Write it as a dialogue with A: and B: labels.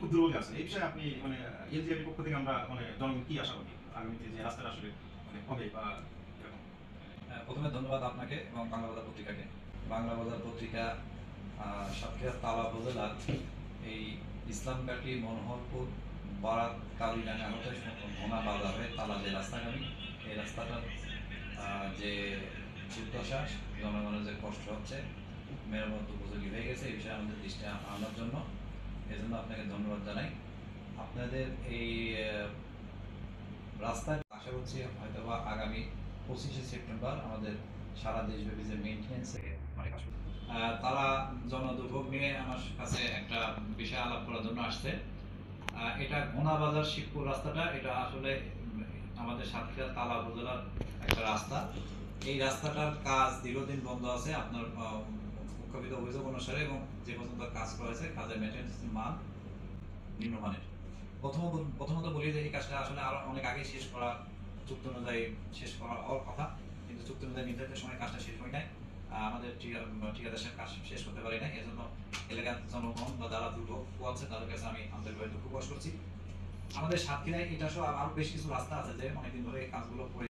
A: খুব দুর্বল আছে। এই বিষয়ে আপনি মানে এলজিআইডির পক্ষ থেকে আমরা মানে জনগণ কি আশা করি আগামীতে যে রাস্তাটা আসলে মানে হবে বা এরকম?
B: প্রথমে ধন্যবাদ আপনাকে এবং বাংলা বাজার পত্রিকাকে। বাংলা বাজার পত্রিকা সাতক্ষীরা তালা উপজেলার এই ইসলামঘাটি মনোহরপুর বারাত কালীডাঙ্গা হতে ভোনা বাজার হয়ে তালা যে রাস্তাগামী এই রাস্তাটার যে দুর্দশা, জনগণের যে কষ্ট হচ্ছে, মেরামত উপযোগী হয়ে গেছে এই বিষয়ে আমাদের দৃষ্টি আনার জন্য এজন্য আপনাকে ধন্যবাদ জানাই। আপনাদের এই রাস্তায় আশা করছি হয়তোবা আগামী 25শে সেপ্টেম্বর আমাদের সারা দেশব্যাপী যে মেইনটেনেন্স মানে তারা জনদুর্ভোগ নিয়ে আমার কাছে একটা বিষয় আলাপ করার জন্য আসছে। এটা ঘোনা বাজার শিবপুর রাস্তাটা, এটা আসলে আমাদের সাতক্ষীরা তালা উপজেলার একটা রাস্তা। এই রাস্তাটার কাজ দীর্ঘদিন বন্ধ আছে আপনার মুখ্যবিত অভিযোগ অনুসারে, এবং যে পর্যন্ত কাজ করা হয়েছে কাজের মেনটেন্স মান নিম্নমানের। প্রথমত বলি যে এই কাজটা আসলে আরো অনেক আগে শেষ করা, চুক্তি অনুযায়ী শেষ করা হওয়ার কথা, কিন্তু চুক্তি অনুযায়ী নির্ধারিত সময় কাজটা শেষ হয় নাই। আমাদের ঠিকাদার কাজ শেষ করতে পারি না, এজন্য এলাকার জনগণ বা যারা দুর্ভোগ আছে তাদের কাছে আমি আন্তরিকভাবে দুঃখ প্রকাশ করছি। আমাদের সাতক্ষীরায় এটা সহ আরো বেশ কিছু রাস্তা আছে যে অনেকদিন ধরে এই কাজগুলো